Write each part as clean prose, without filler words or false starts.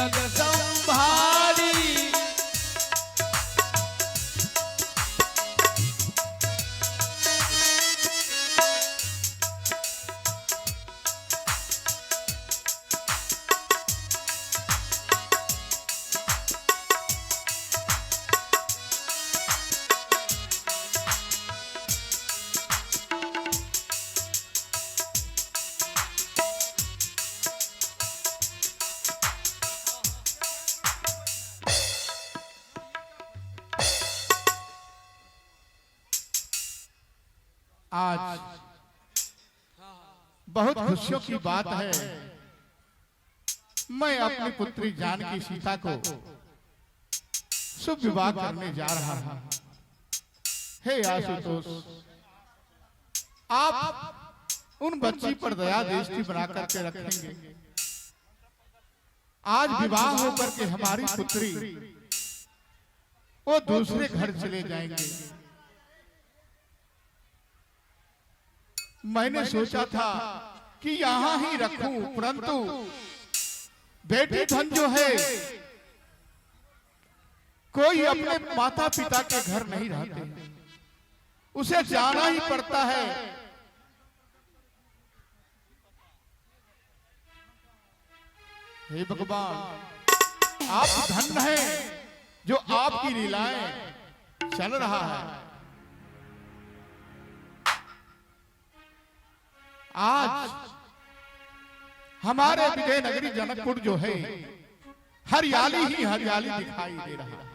जग संभारी। आज बहुत खुशियों की बात है। मैं अपनी पुत्री जानकी सीता को शुभ विवाह करने जा रहा हूं। हे आशुतोष, आप उन बच्ची पर दया दृष्टि बना करके रखेंगे। आज विवाह होकर के हमारी पुत्री वो दूसरे घर चले जाएंगे। मैंने सोचा था कि यहां ही रखूं, परंतु बेटी धन जो है कोई अपने माता पिता के घर नहीं रहते, उसे जाना ही पड़ता है। हे भगवान, आप धन्य हैं जो आपकी लीलाएं चल रहा है। आज हमारे विजय नगरी जनकपुर जो है हरियाली ही हरियाली दिखाई दे रहा है।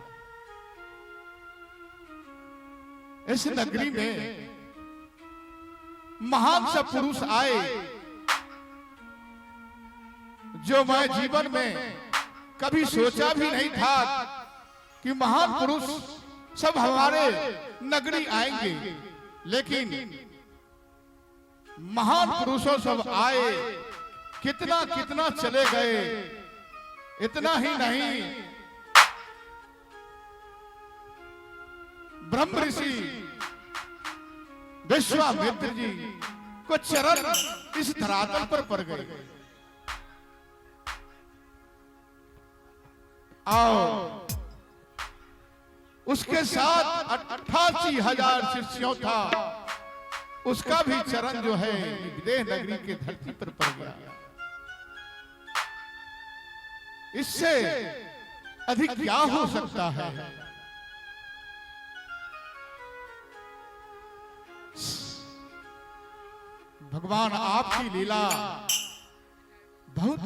इस नगरी में महान सब पुरुष आए जो मैं जीवन में कभी सोचा भी नहीं था कि महान पुरुष सब हमारे नगरी आएंगे। लेकिन महान पुरुषों सब आए, कितना कितना चले गए। इतना ही नहीं, ब्रह्म ऋषि विश्वामित्र जी को चरण इस धरातल पर पड़ गए। आओ, उसके साथ 88,000 शिष्यों था, उसका भी चरण जो है विदेह नगरी के धरती पर पड़ गया। इससे अधिक क्या हो सकता है? भगवान आपकी लीला बहुत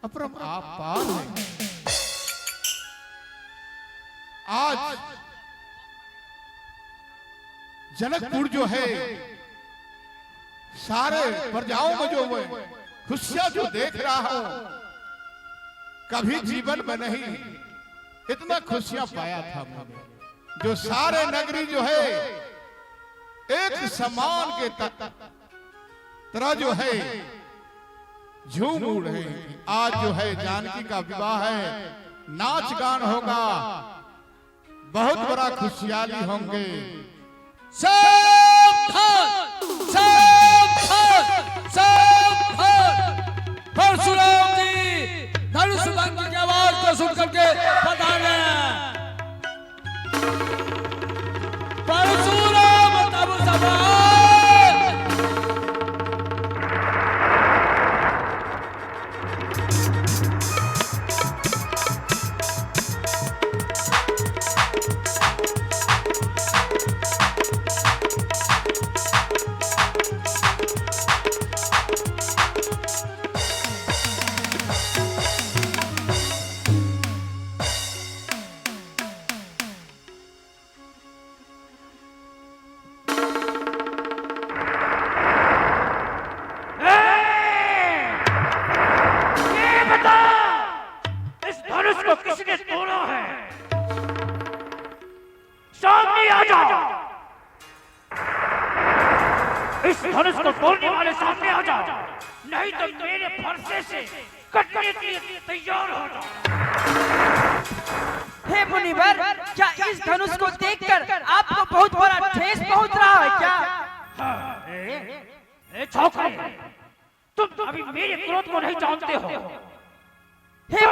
अपरंपार है। आज जनकपुर जो है सारे प्रजाओं में जो खुशियां जो देख रहा हूं, कभी जीवन में नहीं इतना खुशियां पाया था मैंने। जो सारे नगरी जो है एक समान के तरह जो है झूम उड़े। आज जो है जानकी का विवाह है, नाच गान होगा, बहुत बड़ा खुशहाली होंगे। परशुराम जी धनुष भंग की आवाज को सुन करके बताने परशुराम तब सभा इस धनुष को तोड़ने वाले सामने आ जाओ, नहीं तो मेरे फरसे से कटने के लिए तैयार हो जाओ। हे मुनिवर, क्या इस धनुष को देखकर आपको बहुत बड़ा ठेस पहुंच रहा है क्या? छौकरे, तुम अभी मेरे क्रोध को नहीं जानते हो। हे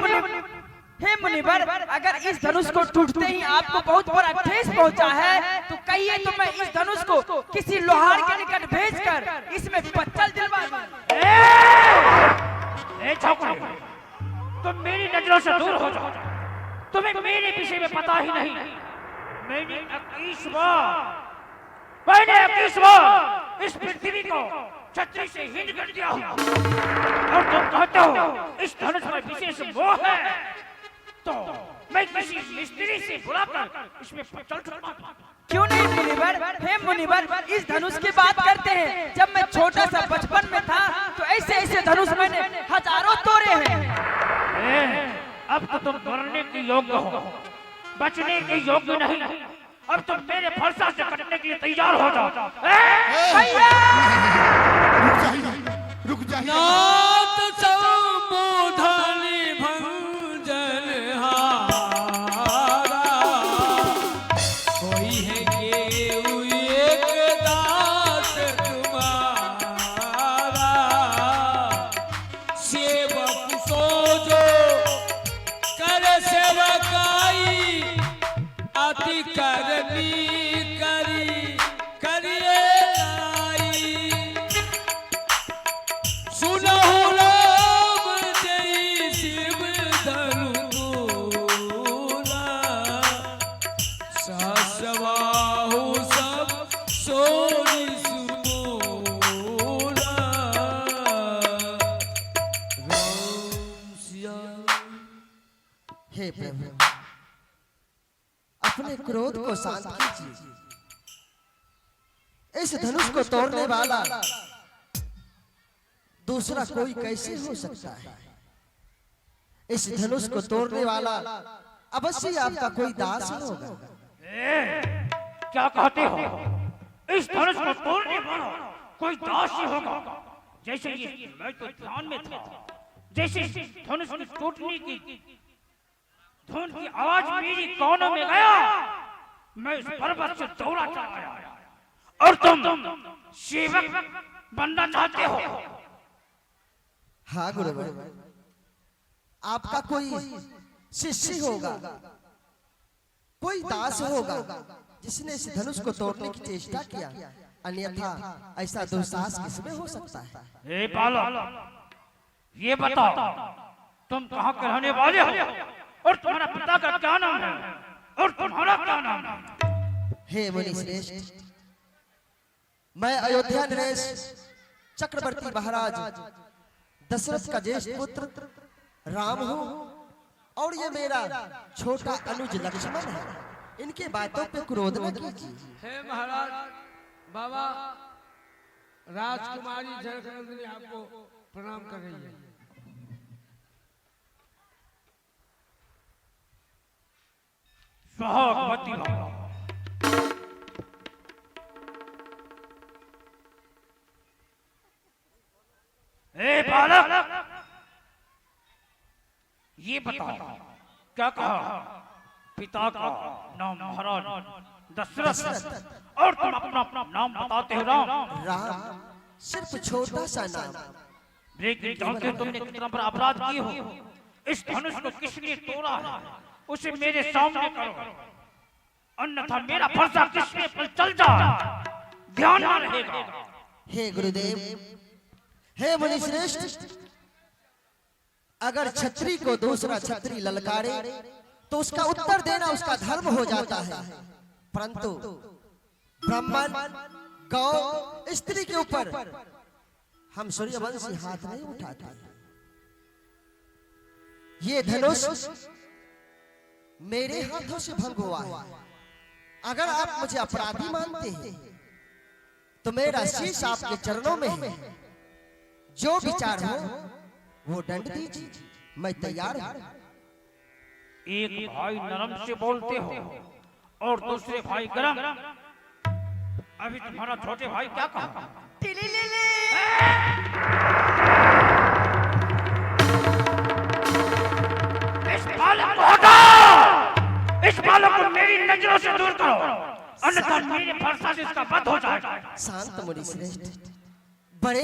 मुनिवर, अगर इस धनुष को टूटते ही आपको बहुत बड़ा ठेस पहुंचा है तो कहिए तो मैं इस धनुष को किसी लोहार के निकट भेजकर इसमें पत्थर दिलवा दूं। ए छोकरे, तुम मेरी नजरों से दूर हो जाओ। तुम्हें मेरे विषय में पता ही नहीं। मैंने 21 बार इस पृथ्वी को छतरी से हिंद कर दिया हूं। और तुम कहते हो इस धनुष में विशेष मोह है, तो मैं किसी मिस्त्री से बुलाकर इसमें पत्थर चढ़वा दूं। क्यों नहीं मुनिवर? हे मुनिवर, इस धनुष की बात करते हैं। जब मैं छोटा सा बचपन में था तो ऐसे ऐसे धनुष मैंने हजारों तोड़े हैं। अब तो तुम मरने के योग्य हो, बचने के योग्य नहीं। अब तुम मेरे फरसा से कटने के लिए तैयार हो जाओ। रुक जाइए। नाथ संबोधनि भंजन हारा, कोई है केहू एक दास तुम्हारा। सेवक सोजो कर सेवकाई, अति करनी करी करिए लाई। सुनहु राम जय शिव धनु बोला, सहस्रबाहु सब सोई सुमोला। राम सिया। हे प्रभु, अपने क्रोध को शांत कीजिए। इस धनुष को तोड़ने वाला दूसरा कोई कैसे हो सकता है? इस धनुष को तोड़ने वाला अवश्य आपका कोई दास ही होगा। क्या कहते हो? इस धनुष को तोड़ने वाला कोई दास ही होगा? जैसे ये मैं तो ध्यान में था, जैसे धनुष की टूटने की धुन की आवाज मेरी कानों में गया, मैं उस पर्वत से दौड़ा चला आया। और तुम सेवक बनना चाहते हो? हाँ गुरुवर, आपका कोई शिष्य होगा, कोई दास होगा जिसने इस धनुष को तोड़ने की चेष्टा किया। अन्यथा ऐसा दुस्साहस किसमें हो सकता है? हे बालक, ये बताओ तुम कहाँ के रहने वाले हो और तुम्हारा पिता का क्या नाम है और तुम्हारा क्या नाम है? हे मुनि श्रेष्ठ, मैं अयोध्या नरेश चक्रवर्ती महाराज दशरथ का ज्येष्ठ पुत्र राम हूँ, और ये मेरा छोटा अनुज लक्ष्मण है। इनके बातों पे क्रोध न कीजिए। हे महाराज, बाबा राजकुमारी जनकनंदिनी आपको प्रणाम कर रही है। सुहागवती बाबा, ए बालक, ये बताओ क्या कहा? पिता का नाम महाराज दशरथ और तुम अपना नाम बताते हो राम। राम सिर्फ छोटा सा नाम, लेकिन जानते हो तुमने कितना बड़ा अपराध किए हो। इस धनुष को किसने तोड़ा है उसे मेरे सामने करो, अन्यथा मेरा फरसा किसने पर चल जाए ध्यान न रहेगा। हे गुरुदेव, हे मुनि श्रेष्ठ, अगर छत्री को दूसरा छत्री ललकारे तो उसका उत्तर देना उसका धर्म हो जाता है, परंतु ब्राह्मण, गौ, स्त्री के ऊपर हम सूर्यवंशी हाथ नहीं उठाते। ये धनुष मेरे हाथों से भंग हुआ है। अगर आप मुझे अपराधी मानते हैं तो मेरा शीश आपके चरणों में है। जो विचार हो वो दंड दीजिए, मैं तैयार हूं। एक भाई नरम से बोलते हो और दूसरे भाई गरम। अभी तुम्हारा छोटे भाई क्या कहा? इस बालक को हटाओ, इस बालक को मेरी नजरों से दूर करो, अन्यथा मेरे फरसा से इसका वध हो जाएगा। शांत मुनि श्रेष्ठ, बड़े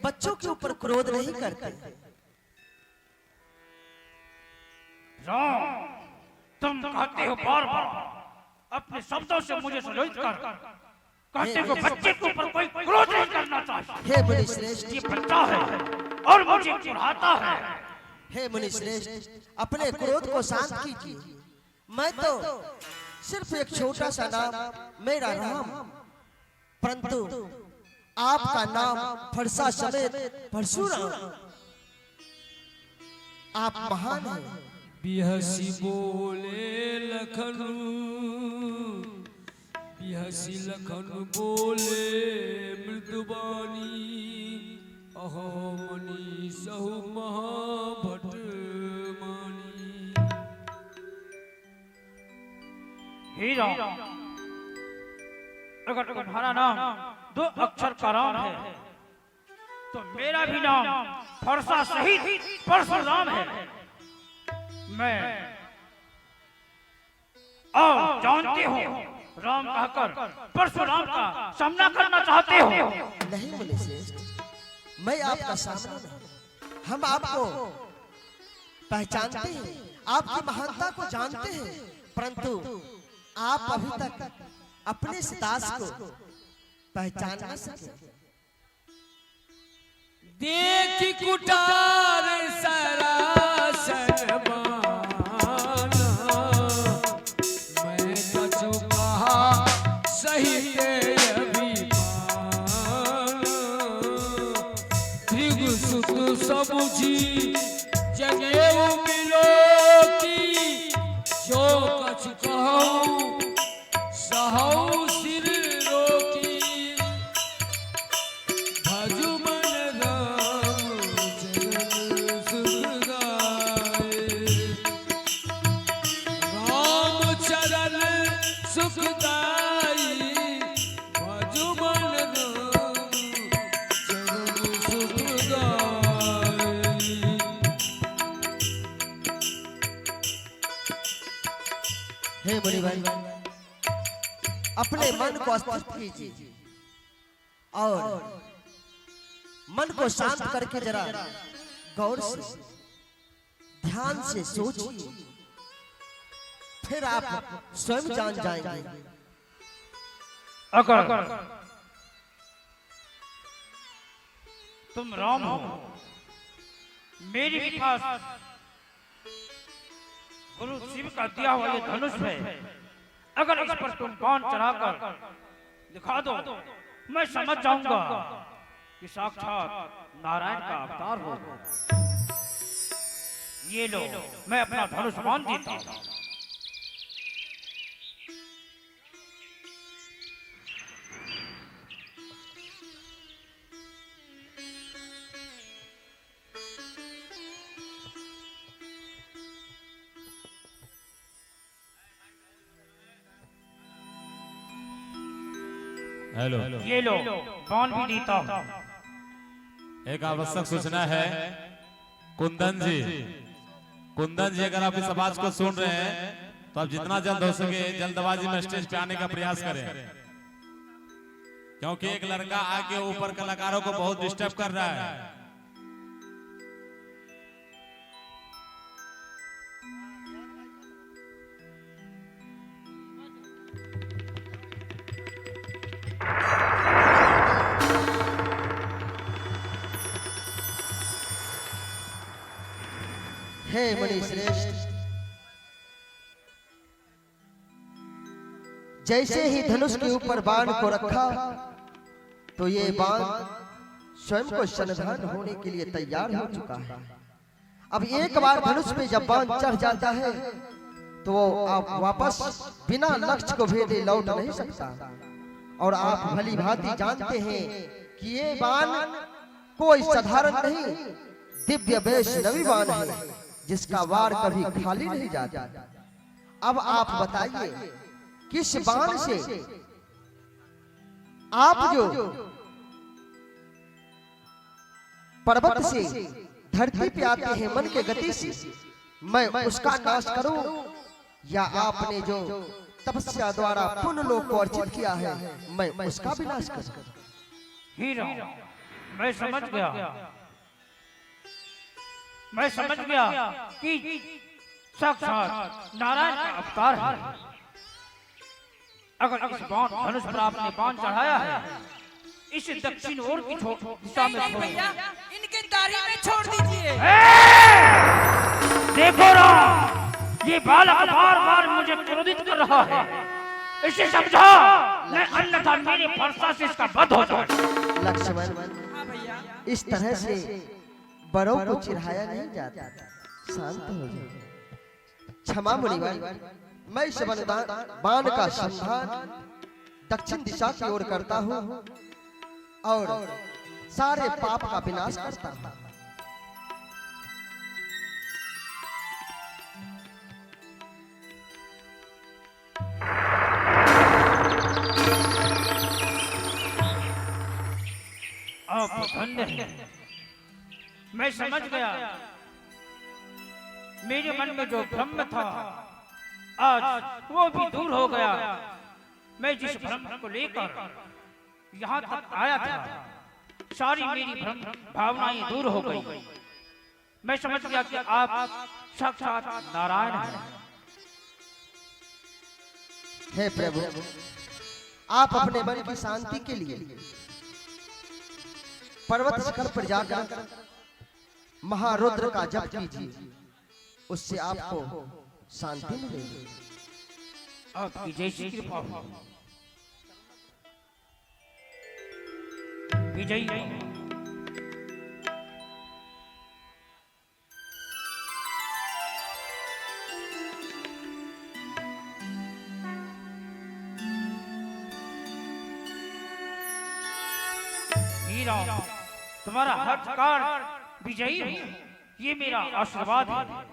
बच्चों के ऊपर क्रोध नहीं करते। राम, तुम कहते हो बार बार अपने शब्दों से मुझे सुलझ कर कहते हो बच्चे के ऊपर कोई क्रोध नहीं करना चाहिए। हे मुनि श्रेष्ठ, ये बच्चा है और मुझे पढ़ाता है। हे मुनि श्रेष्ठ, अपने क्रोध को शांत कीजिए। मैं तो सिर्फ एक छोटा सा नाम मेरा राम, परंतु आपका नाम फरसा समेत परशुराम। आप महान हैं। बिहसी बोले लखन, बिहसी लखन बोले मृदुबानी, अहो मनी सहु महाभट मानी। हे राम, अगर तुम्हारा नाम 2 अक्षर का राम है तो मेरा भी नाम फरसा सहित परशुराम है। मैं और जानते हो राम कहकर परशुराम का सामना करना चाहते हो। नहीं मुनि श्रेष्ठ, मैं आपका सामना नहीं, हम आपको पहचानते हैं, आपकी महानता को जानते हैं, परंतु आप अभी तक अपने इस दास को पहचान न सके। देखी कुटार सरासन माना, मैं कछु कहा सही अभिमान। भृगु सुत सबुझी जनेऊ मिलो की, जो कछु कहूँ सहु सिर रोकी। भजु मन राम चरण सुख गाए, राम चरण सुखदाई। भजु मन राम चरण सुख गाए। हे मुनि भाई, अपने मन को स्थिर कीजिए और मन को शांत करके जरा गौर से ध्यान से सोचिए, फिर आप स्वयं जान जाएंगे। अगर तुम राम हो, मेरे भी पास गुरु शिव का दिया हुआ ये धनुष है, अगर इस पर तुम बाण चढ़ाकर दिखा दो, मैं समझ जाऊंगा कि साक्षात नारायण का अवतार हो। ये लो, मैं अपना धनुष बाण देता हूं। हेलो, ये लो, बाण भी देता हूं। एक आवश्यक सूचना है। कुंदन जी अगर आप इस आवाज को सुन रहे हैं तो आप जितना जल्द हो सके जल्दबाजी में स्टेज पे आने का प्रयास करें, क्योंकि एक लड़का आके ऊपर कलाकारों को बहुत डिस्टर्ब कर रहा है। हे मुनि श्रेष्ठ, जैसे ही धनुष के ऊपर बाण को रखा तो ये बाण स्वयं को शनधान होने के लिए तैयार हो चुका है। अब एक बार धनुष पे जब बाण चढ़ जाता है तो वो आप वापस बिना लक्ष्य को भेदे लौट नहीं सकता। और आप भली भांति जानते हैं कि ये बाण कोई साधारण नहीं, दिव्य वैष्णवी बाण है, जिसका वार कभी खाली नहीं जाता। अब आप बताइए, किस बाण से आप जो पर्वत से धरती पे आते हैं मन के गति से, मैं उसका नाश करूं, या आपने जो तपस्या द्वारा पुण्य लोक को अर्जित किया है मैं उसका विनाश करूं? हीरा, मैं समझ गया कि साक्षात नारायण का अवतार है। अगर इस बाण धनुष पर आपने बाण चढ़ाया है, इसे दक्षिण ओर की दिशा में नहीं छोड़ भैया, इनके दाढ़ी में छोड़ दीजिए। देखो राम, ये बालक बार बार मुझे क्रोधित कर रहा है, इसे समझा, मैं अन्यथा मेरे फरसा से इसका वध हो जाए। लक्ष्मण, हाँ भैया, इस तरह से बड़ों को चिढ़ाया नहीं जाता, शांत हो जाओ। क्षमा मुनिवर, मैं इस बाण का संधान दक्षिण दिशा की ओर करता हूँ और सारे पाप का विनाश करता हूँ। आप धन्य हैं। मैं समझ गया, मेरे मन में जो भ्रम था आज वो भी दूर हो गया। मैं जिस भ्रम को लेकर यहाँ तक आया था, सारी मेरी भ्रम भावनाएं दूर हो गई। मैं समझ गया कि आप साक्षात नारायण हैं। हे प्रभु, आप अपने मन की शांति के लिए पर्वत शिखर पर जाकर महारुद्र का जप कीजिए, उससे आपको शांति मिलेगी। आपकी जैसी कृपा हो। विजयी हीरा, तुम्हारा हर कार्य विजयी हो, ये मेरा आशीर्वाद है।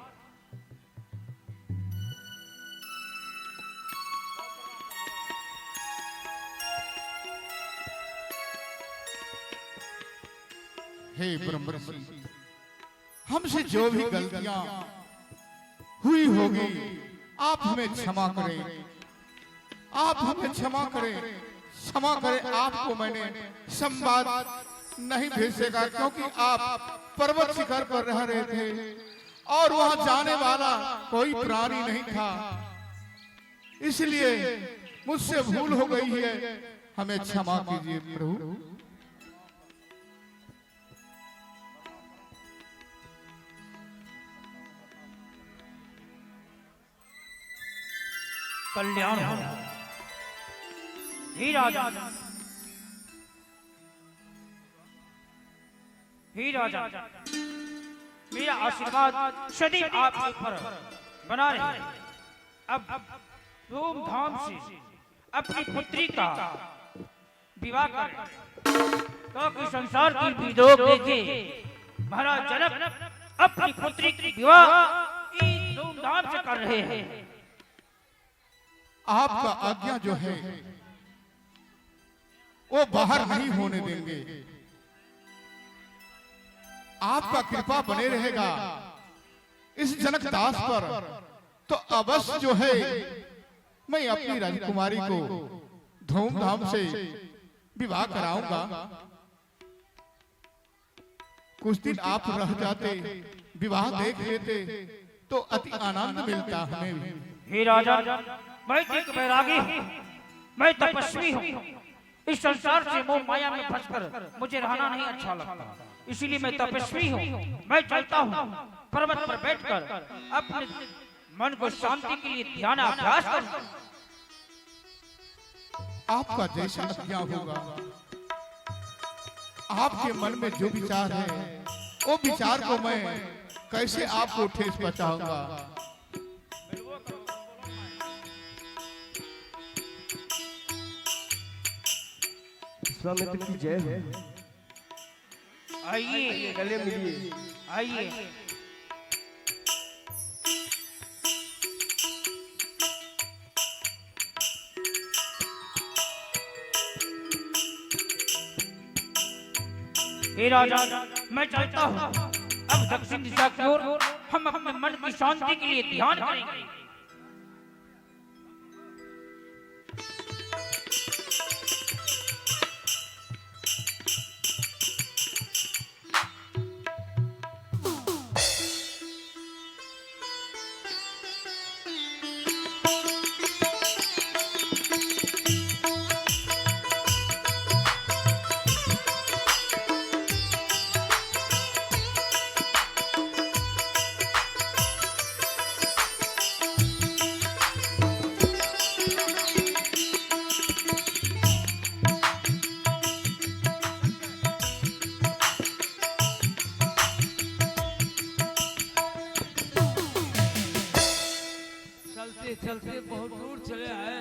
हे ब्रह्मर्षि, हमसे जो भी गलतियां हुई होगी आप हमें क्षमा करें, आप हमें क्षमा करें, क्षमा करें। आपको मैंने संवाद नहीं भेज सका क्योंकि आप पर्वत शिखर पर रह रहे थे और वहां जाने वाला कोई प्राणी नहीं था, इसलिए मुझसे भूल हो गई है, हमें क्षमा कीजिए प्रभु। कल्याण हो। हे राजा, हे राजा, मेरा आशीर्वाद सदैव आपके ऊपर बना रहे। अब धूमधाम से अपनी पुत्री का विवाह करें, क्योंकि संसार की भी लोग देखे महाराज जनक अपनी पुत्री की विवाह धूमधाम से कर रहे हैं। आपका आज्ञा जो है वो बाहर नहीं होने देंगे, आपका कृपा बने रहेगा इस जनक दास पर, तो अवश्य जो है मैं अपनी राजकुमारी को धूमधाम से विवाह कराऊंगा। कुछ दिन आप रह जाते, विवाह देख लेते तो अति आनंद मिलता हमें भी। हे राजा, मैं एक बैरागी हूँ, मैं तपस्वी हूँ, इस संसार से मोह माया में फंसकर मुझे रहना नहीं अच्छा लगता, इसीलिए मैं तपस्वी हूँ। मैं चलता हूँ पर्वत पर बैठकर अपने मन को शांति के लिए ध्यान अभ्यास करूँ। आपका जैसा आज्ञा होगा, आपके मन में जो विचार है वो विचार को मैं कैसे आपको ठेस पहुंचाऊंगा। विश्वामित्र की जय हो। आइए गले मिलिए। आइए। हे राजा, मैं चाहता हूँ अब दक्षिण दिशा की ओर हम अपने मन की शांति के लिए ध्यान करेंगे। चलते चलते बहुत दूर चले आए।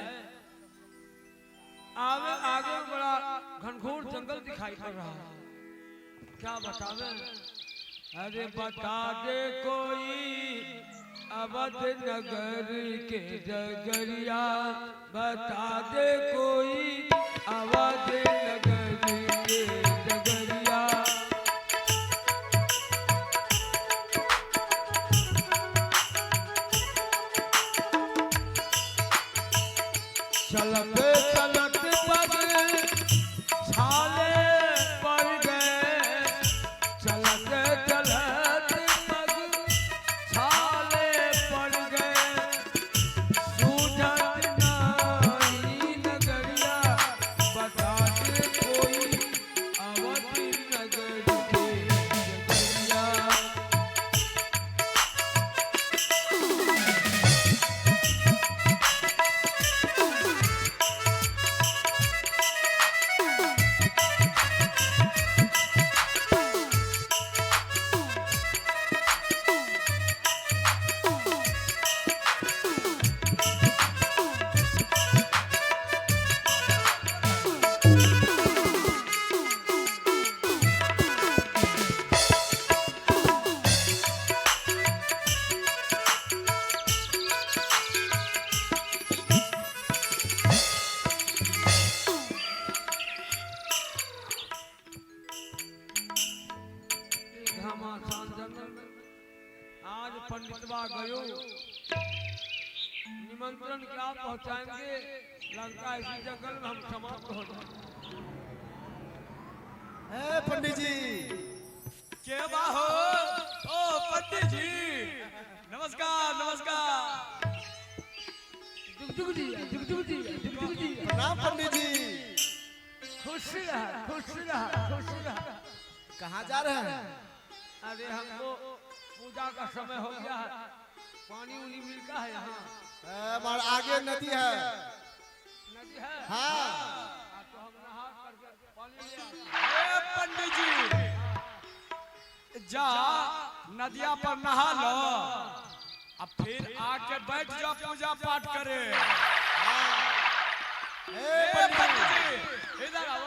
आगे आगे बड़ा घनघोर जंगल दिखाई पड़ रहा है। क्या बतावे? अरे बता दे कोई अवध नगर के डगरिया, बता दे कोई अवध नगर के डगरिया। चलते चलते पग छाले पड़ गए, चलते चलते पग छाले पड़ गए। सूझत नाई नगरिया, बता दे कोई अवध नगर के डगरिया। घमासान जंगल में आज पंडितवा गयो, निमंत्रण क्या पहुंचाएंगे? लगता है इसी जंगल में हम समाप्त हो जाए। पंडित जी के बाहो? ओ पंडित जी, नमस्कार नमस्कार। दुगदुग जी, दुगदुग जी, दुगदुग जी। प्रणाम पंडित जी। खुश रहा, खुश रहा, खुश रहा। कहाँ जा रहे हैं? अरे हमको पूजा का समय हो गया है, पानी उनी मिलता है यहाँ? हमारे आगे नदी है। नदी है? हाँ। तो हम नहा करके पानी ले आते हैं। ए पंडित जी, जा नदिया पर नहा लो, अब फिर आके बैठ जाओ पूजा पाठ करे। ए पंडित जी, इधर आओ।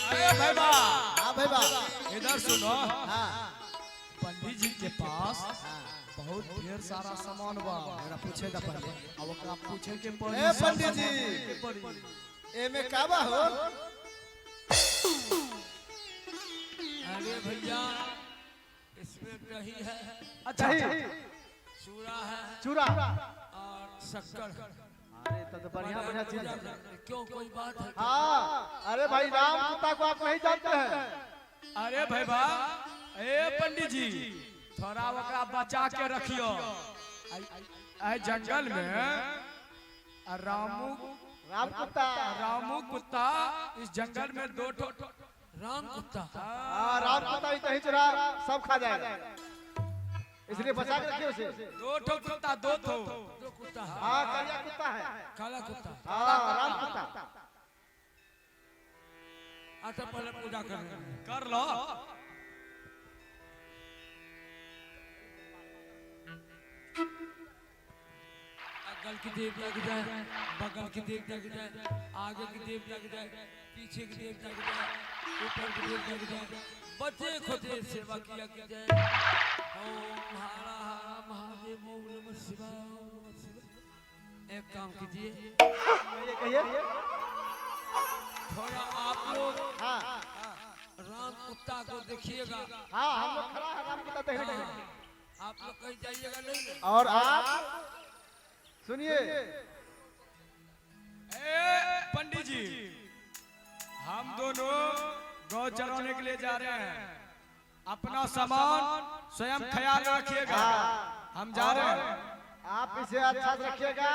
अरे भाई बा, हाँ भाई बा। इधर सुनो। हाँ पंडित जी के पास बहुत ढेर सारा सामान बा। मेरा पूछेगा पहले। अब ओकरा पूछे के ए पड़ी। पंडित जी, एमे का बा हो? अरे भैया, इसमें दही है, अच्छा चूरा है चूरा। और शक्कर। अरे तो बढ़िया बढ़िया चीज है। क्यों, कोई बात है? हाँ, अरे भाई राम सीता को आप नहीं जानते हैं? अरे भाई बा, ए पंडित जी, थोड़ा ओकरा बचा के रखियो। आई जंगल में रामू राम कुत्ता। कुत्ता इस जंगल में दो ठो राम कुत्ता। हाँ राम कुत्ता ही कहीं चुरा सब खा जाएगा, इसलिए बचा के रखिए उसे। दो ठो कुत्ता, दो ठो। जो कुत्ता है, हाँ करिया कुत्ता है। काला कुत्ता। हाँ राम कुत्ता। अच्छा पहले पूजा कर रहे हैं। कर लो। अगल की देव लग जाए, बगल की देव लग जाए, आगे की देव लग जाए, पीछे की देव लग जाए, ऊपर की देव लग जाए, बच्चे खोते सेवा किया की जाए। ओम हरा हरा महादेव, ओम नमः शिवाय, ओम नमः शिवाय। एक काम कीजिए, कहिए। थोड़ा आप लोग हाँ राम कुत्ता को देखिएगा। हाँ हम लोग खड़ा है राम कुत्ता देखने के लिए। आप लोग कहीं जाइएगा नहीं ना? और आप सुनिए। ए पंडित जी, हम दोनों गौ चराने के लिए जा रहे हैं। अपना सामान स्वयं ख्याल रखिएगा। हम जा रहे हैं। आप इसे अच्छा से रखिएगा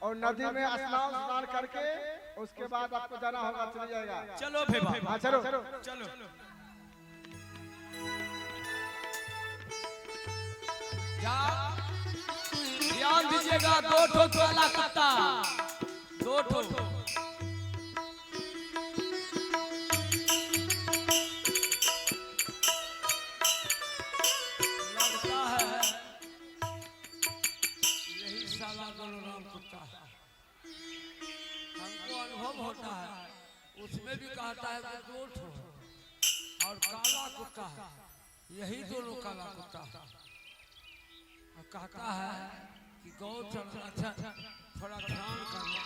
और नदी में स्नान करके उसके बाद आपको जाना होगा, चले जाएगा। चलो भेबा। हाँ चलो। चलो। जा, ध्यान दीजिएगा, दो ठो काला कुत्ता, दो ठो। होता है उसमें भी कहता है कि दो ठो और काला कुत्ता है, यही दोनों काला कुत्ता और कहता है कि गौ चरण अच्छा थोड़ा ध्यान करना।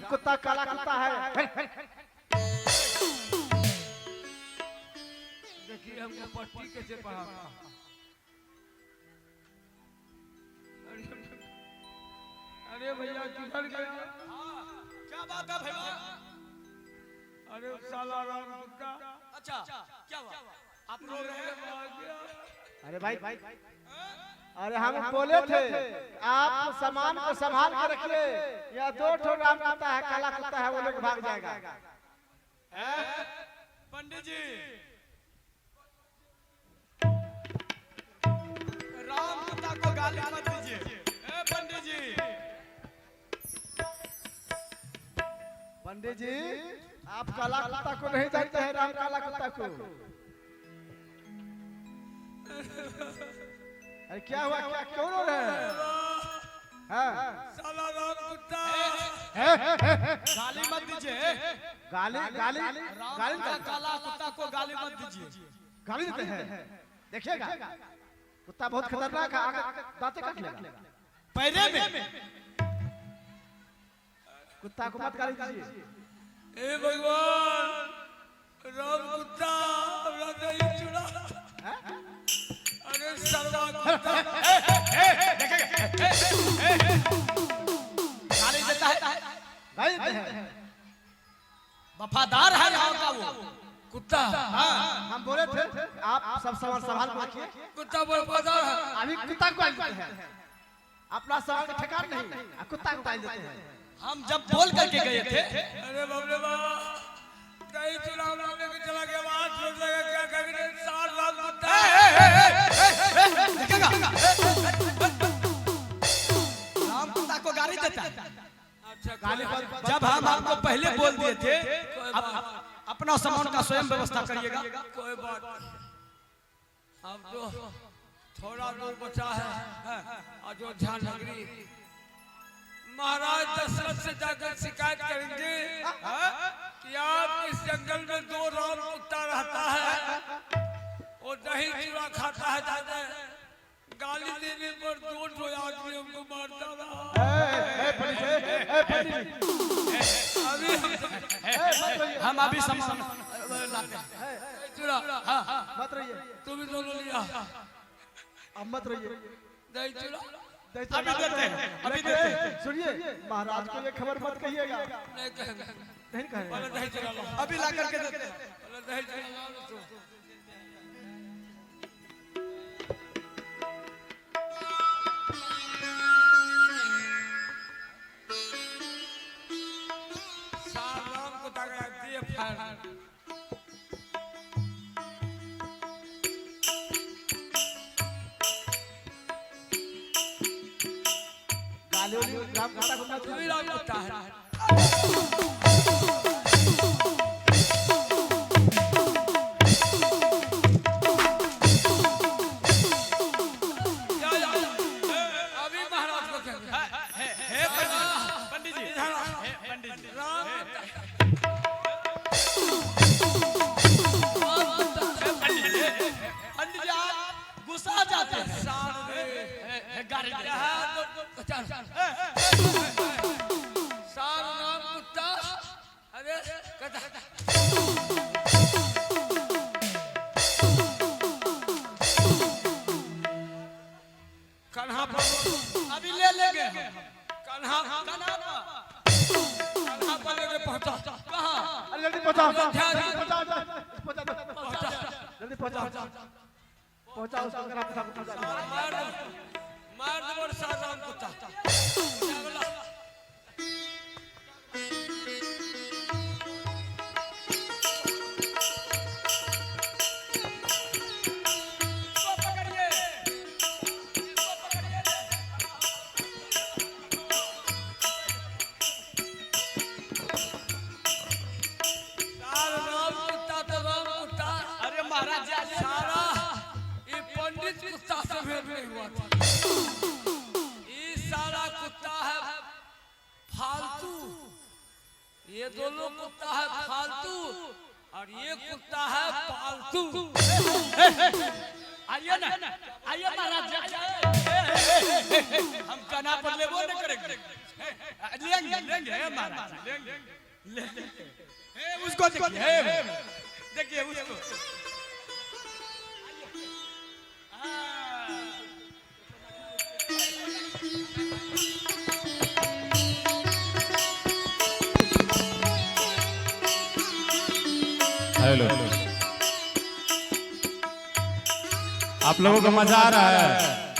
कुत्ता काला कुत्ता है। देखिए हमको पट्टी कैसे पढ़ा था। अरे भैया किधर गया? क्या बात है भैया? अरे साला राम कुत्ता। अच्छा क्या हुआ? आप रो रहे हैं? अरे भाई अरे हम बोले थे आप सामान को संभाल के रखिए, या दो ठो राम कुत्ता है काला कुत्ता है वो लोग भाग जाएगा। पंडित जी राम कुत्ता को गाली मत दीजिए। पंडित जी पंडित जी आप काला कुत्ता को नहीं जानते हैं, राम काला कुत्ता को। अरे क्या हुआ, क्या क्यों रो रहे हैं? साला राम कुत्ता। गाली मत दीजिए। गाली गाली गाली काला कुत्ता को गाली मत दीजिए। गाली देते हैं? देखिएगा कुत्ता बहुत खतरनाक है, आगे दांते काट लेगा पैरे में। कुत्ता को मत गाली दीजिए। ए भगवान राम कुत्ता हमरा नहीं चुरा। अरे सर्वा कुत्ता गाली देता है। गाली देते हैं। वफादार है राम का वो कुत्ता। हम बोले थे आप सब सामान संभाल के रखिए। कुत्ता वफादार है। अभी कुत्ता को गाली देते हैं, अपना सामान का ठिकाना नहीं, कुत्ता को गाली देते हैं। हम जब बोल करके गए थे। अरे बाबरे बाबा कहीं चुनाव लड़ने के चला गया, वहां छोड़ लगा क्या करेंगे? 60 लाख कुत्ता। देखेगा राम कुत्ता को गाली देता है। अच्छा गाली जब हम आपको पहले बोल दिए थे अपना सामान का स्वयं व्यवस्था करिएगा। कोई बात अब तो थोड़ा दूर बचा है अयोध्या नगरी। महाराज दशरथ से जाकर शिकायत करेंगे कि आप इस जंगल में 2 राम कुत्ता रहता है और दही चूड़ा खाता है दादा, गाली देने पर 2 आदमी हमको मारता रहा। अभी हम अभी सामान लाते हैं। चूड़ा मत रहिए, तुम भी दोनों लिया अब मत रहिए। दही चूड़ा अभी देते हैं, अभी देते हैं। सुनिए, महाराज को ये खबर मत कहिएगा। नहीं कहेंगे, नहीं कहेंगे। पहले दही चूड़ा लो, अभी ला करके देते हैं। पहले दही चूड़ा लो तो। सालाम को तगड़ा दिए फाड़। गाली वाली राम कुत्ता को मत तू भी राम कुत्ता है। अभी महाराज को कहेंगे। पंडित जी, पंडित जी, राम पंडित जी आप गुस्सा जाते हैं। गाड़ी दे। सार नाम कुत्ता, अरे कन्हा पर अभी ले लेंगे। कन्हा पर लेके पहुंचा। कहाँ? अरे जल्दी पहुंचाओ, ध्यान दे। पहुंचाओ, जल्दी पहुंचाओ, पहुंचाओ उसको, अगर आप पहुंचा मार दो और सार नाम कुत्ता। सार नाम कुत्ता तो राम कुत्ता। अरे महाराज जी सारा ये पंडित कुत्ता से भेद नहीं हुआ था। ये सारा कुत्ता है फालतू, ये दोनों कुत्ता है फालतू और ये कुत्ता है पालतू। आइए ना, आइए महाराज जी, हम कना पर ले वो नहीं करेंगे। लेंगे लेंगे महाराज जी, लेंगे लेंगे। उसको देखिए, देखिए उसको। हेलो, आप लोगों को मजा आ रहा है?